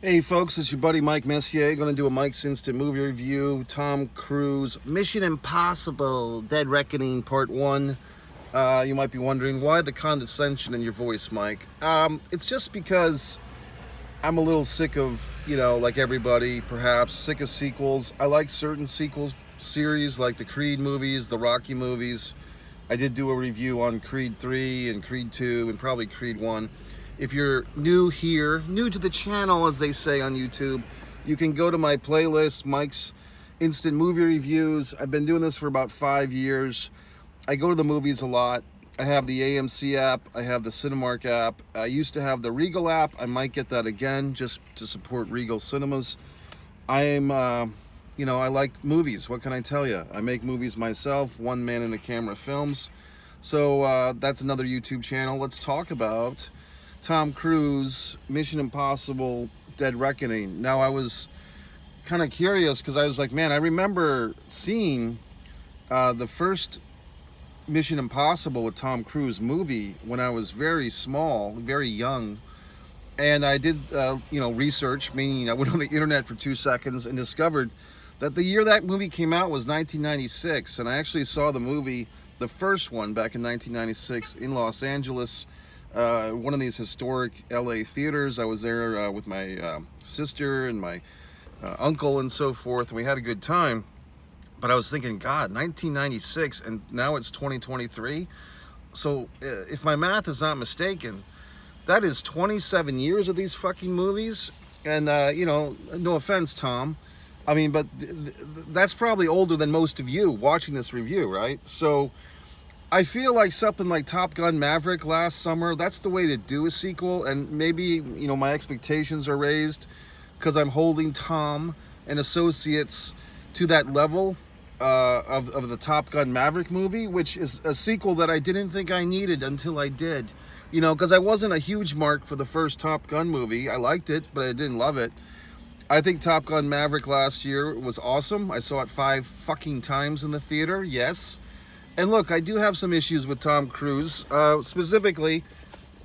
Hey folks, it's your buddy Mike Messier. Going to do a Mike's Instant Movie Review. Tom Cruise, Mission Impossible, Dead Reckoning Part 1. You might be wondering, why the condescension in your voice, Mike? It's just because I'm a little sick of, like everybody, perhaps, sick of sequels. I like certain sequels series, like the Creed movies, the Rocky movies. I did do a review on Creed 3 and Creed 2 and probably Creed 1. If you're new here, new to the channel, as they say on YouTube, you can go to my playlist, Mike's Instant Movie Reviews. I've been doing this for about 5 years. I go to the movies a lot. I have the AMC app. I have the Cinemark app. I used to have the Regal app. I might get that again just to support Regal Cinemas. I like movies. What can I tell you? I make movies myself, one man in the camera films. So that's another YouTube channel. Let's talk about Tom Cruise, Mission Impossible, Dead Reckoning. Now, I was kind of curious because I was like, man, I remember seeing the first Mission Impossible with Tom Cruise movie when I was very small, very young. And I did, research, meaning I went on the internet for 2 seconds and discovered that the year that movie came out was 1996. And I actually saw the movie, the first one, back in 1996 in Los Angeles. One of these historic LA theaters. I was there with my sister and my uncle and so forth, and we had a good time. But I was thinking, God, 1996, and now it's 2023. So if my math is not mistaken, that is 27 years of these fucking movies. And, no offense, Tom. I mean, but that's probably older than most of you watching this review, right? So I feel like something like Top Gun Maverick last summer, that's the way to do a sequel. And maybe, my expectations are raised because I'm holding Tom and Associates to that level of the Top Gun Maverick movie, which is a sequel that I didn't think I needed until I did. Because I wasn't a huge mark for the first Top Gun movie. I liked it, but I didn't love it. I think Top Gun Maverick last year was awesome. I saw it 5 fucking times in the theater, yes. And look, I do have some issues with Tom Cruise. Specifically,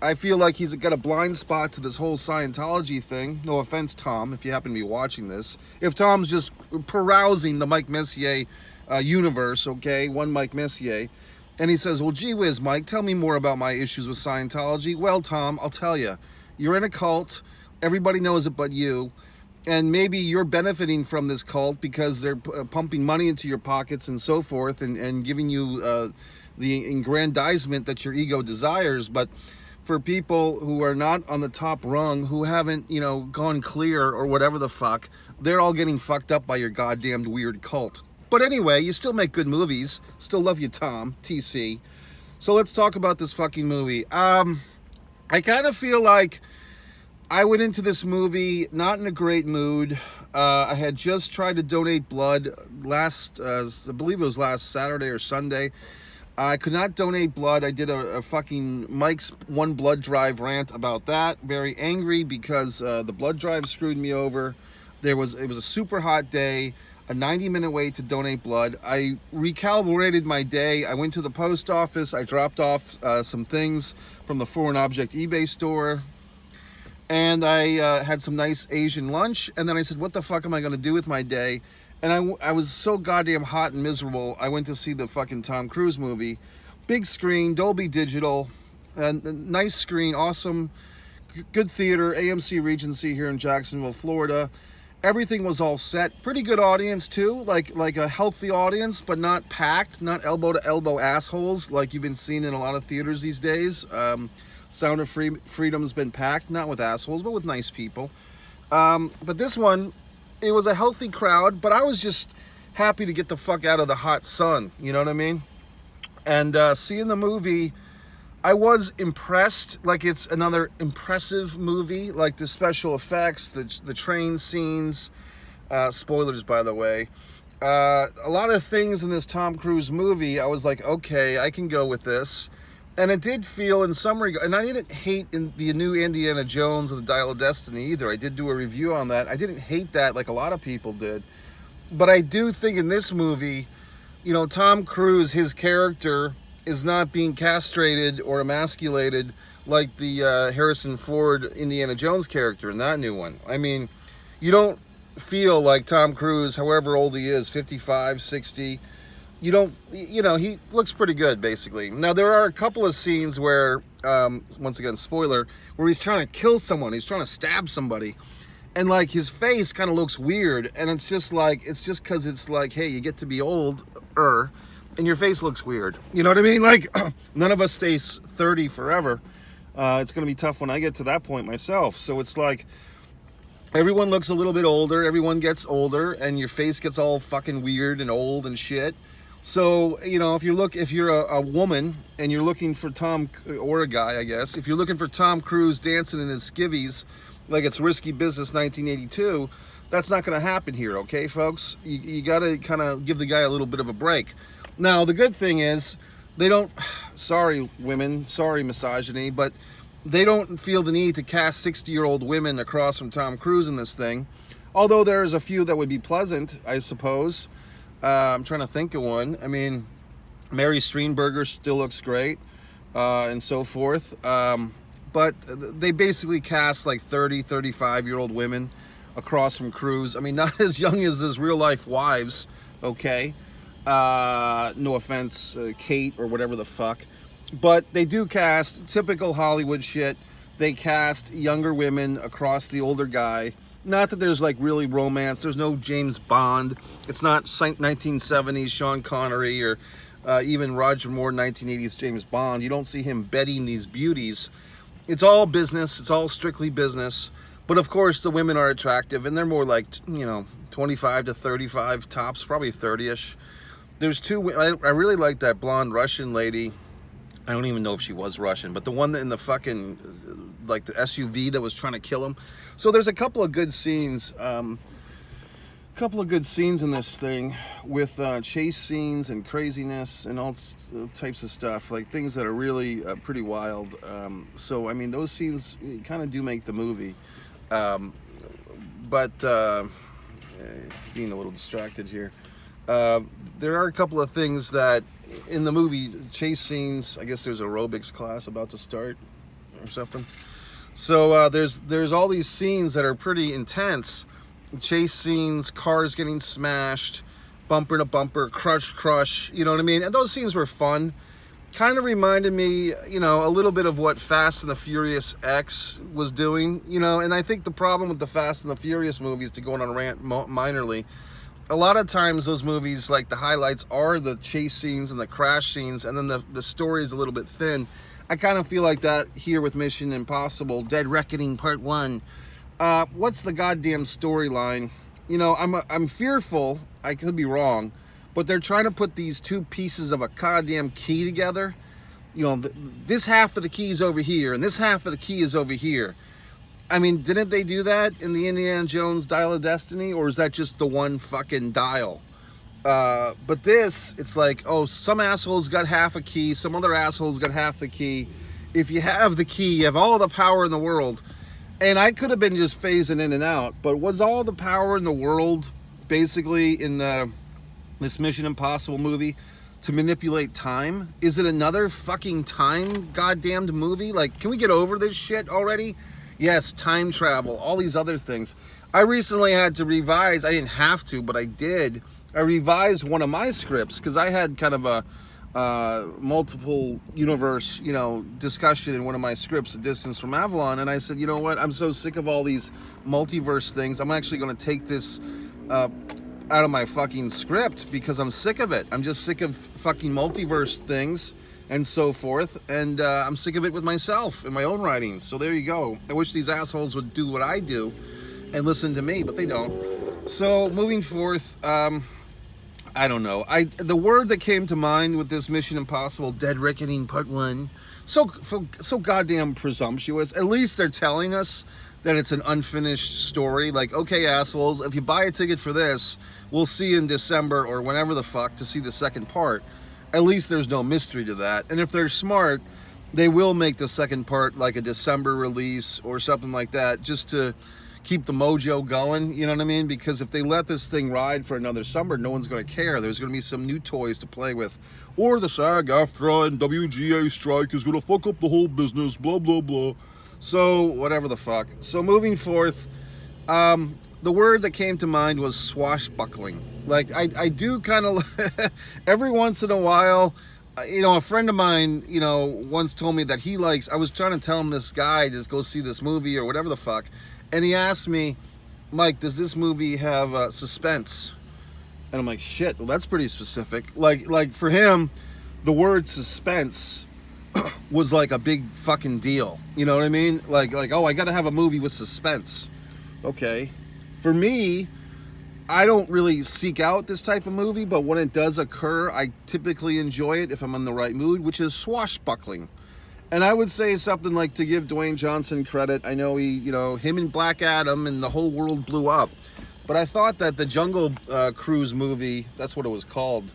I feel like he's got a blind spot to this whole Scientology thing. No offense, Tom, if you happen to be watching this. If Tom's just perusing the Mike Messier universe, okay, one Mike Messier, and he says, well, gee whiz, Mike, tell me more about my issues with Scientology. Well, Tom, I'll tell you. You're in a cult. Everybody knows it but you. And maybe you're benefiting from this cult because they're pumping money into your pockets and so forth, and giving you the aggrandizement that your ego desires. But for people who are not on the top rung, who haven't, gone clear or whatever the fuck, they're all getting fucked up by your goddamned weird cult. But anyway, you still make good movies. Still love you, Tom, TC. So let's talk about this fucking movie. I kind of feel like I went into this movie not in a great mood. I had just tried to donate blood I believe it was last Saturday or Sunday. I could not donate blood. I did a fucking Mike's One Blood Drive rant about that. Very angry because the blood drive screwed me over. It was a super hot day, a 90-minute wait to donate blood. I recalibrated my day. I went to the post office. I dropped off some things from the Foreign Object eBay store. And I had some nice Asian lunch, and then I said, what the fuck am I going to do with my day? And I was so goddamn hot and miserable, I went to see the fucking Tom Cruise movie. Big screen, Dolby Digital, nice screen, awesome, good theater, AMC Regency here in Jacksonville, Florida. Everything was all set. Pretty good audience, too, like a healthy audience, but not packed, not elbow-to-elbow assholes like you've been seeing in a lot of theaters these days. Sound of Freedom's been packed, not with assholes, but with nice people. But this one, it was a healthy crowd, but I was just happy to get the fuck out of the hot sun, you know what I mean? And seeing the movie, I was impressed. Like, it's another impressive movie, like the special effects, the train scenes, spoilers, by the way. A lot of things in this Tom Cruise movie, I was like, okay, I can go with this. And it did feel in some regard, and I didn't hate in the new Indiana Jones or the Dial of Destiny either. I did do a review on that. I didn't hate that like a lot of people did. But I do think in this movie, Tom Cruise, his character is not being castrated or emasculated like the Harrison Ford Indiana Jones character in that new one. I mean, you don't feel like Tom Cruise, however old he is, 55, 60. You don't, you know, he looks pretty good, basically. Now, there are a couple of scenes where, once again, spoiler, where he's trying to kill someone, he's trying to stab somebody, and like his face kind of looks weird, and it's just because it's like, hey, you get to be older, and your face looks weird. You know what I mean? Like, none of us stays 30 forever. It's going to be tough when I get to that point myself. So it's like, everyone looks a little bit older, everyone gets older, and your face gets all fucking weird and old and shit. So, you know, if you're a woman and you're looking for or a guy, I guess, if you're looking for Tom Cruise dancing in his skivvies like it's Risky Business 1982, that's not going to happen here, okay, folks? You got to kind of give the guy a little bit of a break. Now, the good thing is, they don't, sorry women, sorry misogyny, but they don't feel the need to cast 60-year-old women across from Tom Cruise in this thing. Although there's a few that would be pleasant, I suppose. I'm trying to think of one. I mean, Mary Steenburgen still looks great, and so forth. But they basically cast like 30, 35-year-old women across from Cruise. I mean, not as young as his real-life wives, okay? No offense, Kate or whatever the fuck. But they do cast typical Hollywood shit. They cast younger women across the older guy. Not that there's like really romance. There's no James Bond. It's not 1970s Sean Connery or even Roger Moore 1980s James Bond. You don't see him bedding these beauties. It's all business. It's all strictly business. But of course, the women are attractive, and they're more like, you know, 25 to 35 tops, probably 30-ish. There's two. I really like that blonde Russian lady. I don't even know if she was Russian, but the one that in the fucking, like the SUV that was trying to kill him. So there's a couple of good scenes, in this thing with chase scenes and craziness and all types of stuff, like things that are really pretty wild. So, I mean, those scenes kind of do make the movie. But being a little distracted here. There are a couple of things that in the movie, chase scenes, I guess there's aerobics class about to start or something. So there's all these scenes that are pretty intense. Chase scenes, cars getting smashed, bumper to bumper, crush, you know what I mean? And those scenes were fun. Kind of reminded me, you know, a little bit of what Fast and the Furious X was doing, you know, and I think the problem with the Fast and the Furious movies, to go on a rant minorly, a lot of times those movies, like the highlights are the chase scenes and the crash scenes, and then the story is a little bit thin. I kind of feel like that here with Mission Impossible, Dead Reckoning Part 1. What's the goddamn storyline? You know, I'm fearful, I could be wrong, but they're trying to put these two pieces of a goddamn key together. You know, this half of the key is over here, and this half of the key is over here. I mean, didn't they do that in the Indiana Jones Dial of Destiny, or is that just the one fucking dial? But this, it's like, oh, some asshole's got half a key, some other asshole's got half the key. If you have the key, you have all the power in the world. And I could have been just phasing in and out, but was all the power in the world basically in this Mission Impossible movie to manipulate time? Is it another fucking time goddamned movie? Like, can we get over this shit already? Yes, time travel, all these other things. I recently had to revise, I didn't have to, but I did. I revised one of my scripts because I had kind of a multiple universe, you know, discussion in one of my scripts, A Distance from Avalon, and I said, you know what, I'm so sick of all these multiverse things, I'm actually going to take this out of my fucking script because I'm sick of it. I'm just sick of fucking multiverse things and so forth, and I'm sick of it with myself and my own writings. So there you go. I wish these assholes would do what I do and listen to me, but they don't. So moving forth, I don't know. The word that came to mind with this Mission Impossible Dead Reckoning Part 1, so goddamn presumptuous. At least they're telling us that it's an unfinished story. Like, okay, assholes, if you buy a ticket for this, we'll see you in December or whenever the fuck to see the second part. At least there's no mystery to that. And if they're smart, they will make the second part like a December release or something like that, just to keep the mojo going, you know what I mean? Because if they let this thing ride for another summer, no one's going to care. There's going to be some new toys to play with. Or the SAG-AFTRA and WGA strike is going to fuck up the whole business, blah, blah, blah. So, whatever the fuck. So, moving forth, the word that came to mind was swashbuckling. Like, I do kind of, every once in a while, you know, a friend of mine, you know, once told me that he likes, I was trying to tell him this guy to go see this movie or whatever the fuck, and he asked me, Mike, does this movie have suspense? And I'm like, shit, well, that's pretty specific. Like for him, the word suspense was like a big fucking deal. You know what I mean? Like, oh, I gotta have a movie with suspense. Okay. For me, I don't really seek out this type of movie, but when it does occur, I typically enjoy it if I'm in the right mood, which is swashbuckling. And I would say something like, to give Dwayne Johnson credit, I know he, you know, him and Black Adam and the whole world blew up. But I thought that the Jungle Cruise movie, that's what it was called,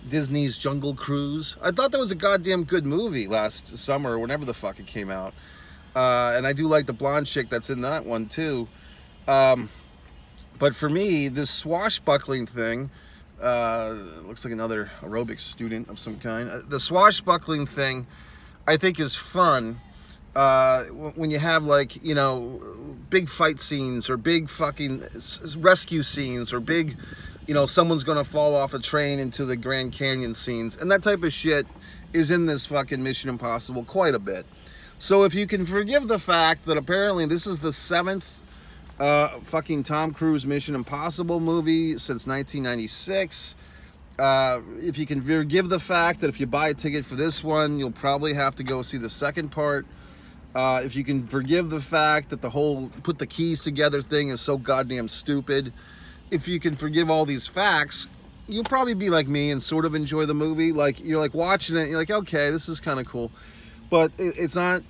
Disney's Jungle Cruise, I thought that was a goddamn good movie last summer or whenever the fuck it came out. And I do like the blonde chick that's in that one too. But for me, this swashbuckling thing, looks like another aerobics student of some kind. The swashbuckling thing, I think, is fun when you have, like, you know, big fight scenes or big fucking rescue scenes or big, you know, someone's gonna fall off a train into the Grand Canyon scenes, and that type of shit is in this fucking Mission Impossible quite a bit. So if you can forgive the fact that apparently this is the 7th fucking Tom Cruise Mission Impossible movie since 1996, if you can forgive the fact that if you buy a ticket for this one, you'll probably have to go see the second part. If you can forgive the fact that the whole put the keys together thing is so goddamn stupid. If you can forgive all these facts, you'll probably be like me and sort of enjoy the movie. Like, you're like watching it, you're like, okay, this is kind of cool. But it's not,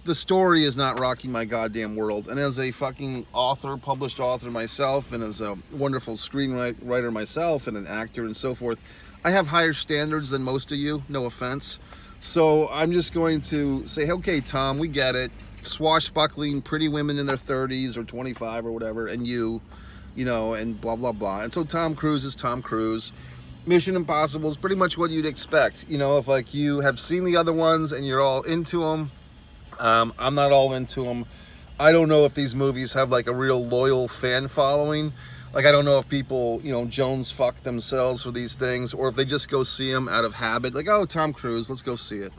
the story is not rocking my goddamn world. And as a fucking author, published author myself, and as a wonderful screenwriter myself and an actor and so forth, I have higher standards than most of you, no offense. So I'm just going to say, okay, Tom, we get it. Swashbuckling, pretty women in their 30s or 25 or whatever, and you know, and blah, blah, blah. And so Tom Cruise is Tom Cruise. Mission Impossible is pretty much what you'd expect. You know, if like you have seen the other ones and you're all into them. I'm not all into them. I don't know if these movies have like a real loyal fan following. Like, I don't know if people, you know, Jones fuck themselves for these things, or if they just go see them out of habit. Like, oh, Tom Cruise, let's go see it.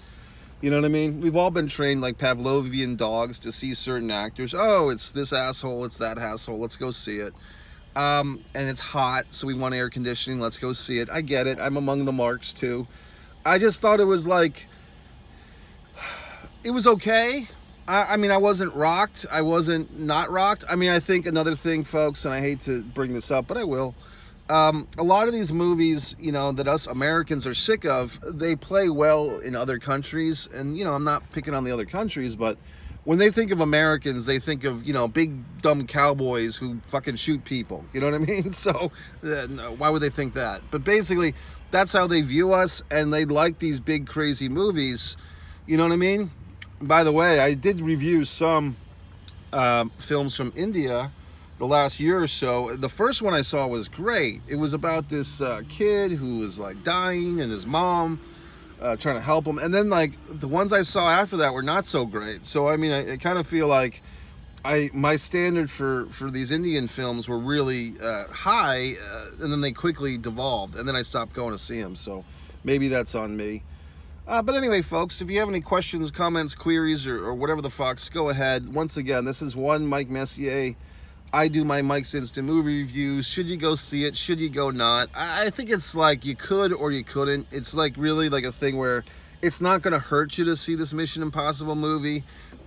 You know what I mean? We've all been trained like Pavlovian dogs to see certain actors. Oh, it's this asshole, it's that asshole, let's go see it. And it's hot, so we want air conditioning, let's go see it. I get it, I'm among the marks too. I just thought it was like, it was okay. I mean, I wasn't rocked. I wasn't not rocked. I mean, I think another thing, folks, and I hate to bring this up, but I will. A lot of these movies, you know, that us Americans are sick of, they play well in other countries. And, you know, I'm not picking on the other countries, but when they think of Americans, they think of, you know, big dumb cowboys who fucking shoot people. You know what I mean? So why would they think that? But basically, that's how they view us, and they like these big crazy movies. You know what I mean? By the way, I did review some films from India the last year or so. The first one I saw was great. It was about this kid who was like dying, and his mom trying to help him. And then like the ones I saw after that were not so great. So I mean, I kind of feel like my standard for these Indian films were really high, and then they quickly devolved, and then I stopped going to see them. So maybe that's on me. But anyway, folks, if you have any questions, comments, queries, or whatever the fucks, go ahead. Once again, this is one Mike Messier. I do my Mike's Instant Movie Reviews. Should you go see it? Should you go not? I think it's like you could or you couldn't. It's like really like a thing where it's not going to hurt you to see this Mission Impossible movie,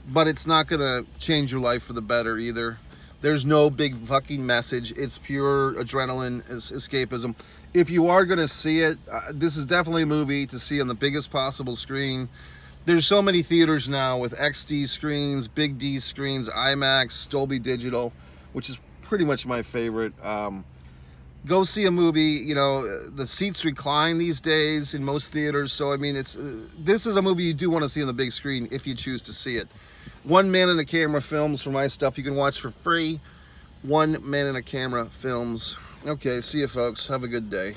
but it's not going to change your life for the better either. There's no big fucking message. It's pure adrenaline escapism. If you are going to see it, this is definitely a movie to see on the biggest possible screen. There's so many theaters now with XD screens, Big D screens, IMAX, Dolby Digital, which is pretty much my favorite. Go see a movie. You know, the seats recline these days in most theaters. So, I mean, this is a movie you do want to see on the big screen if you choose to see it. One Man in a Camera Films for my stuff. You can watch for free. One Man in a Camera Films. Okay, see you folks. Have a good day.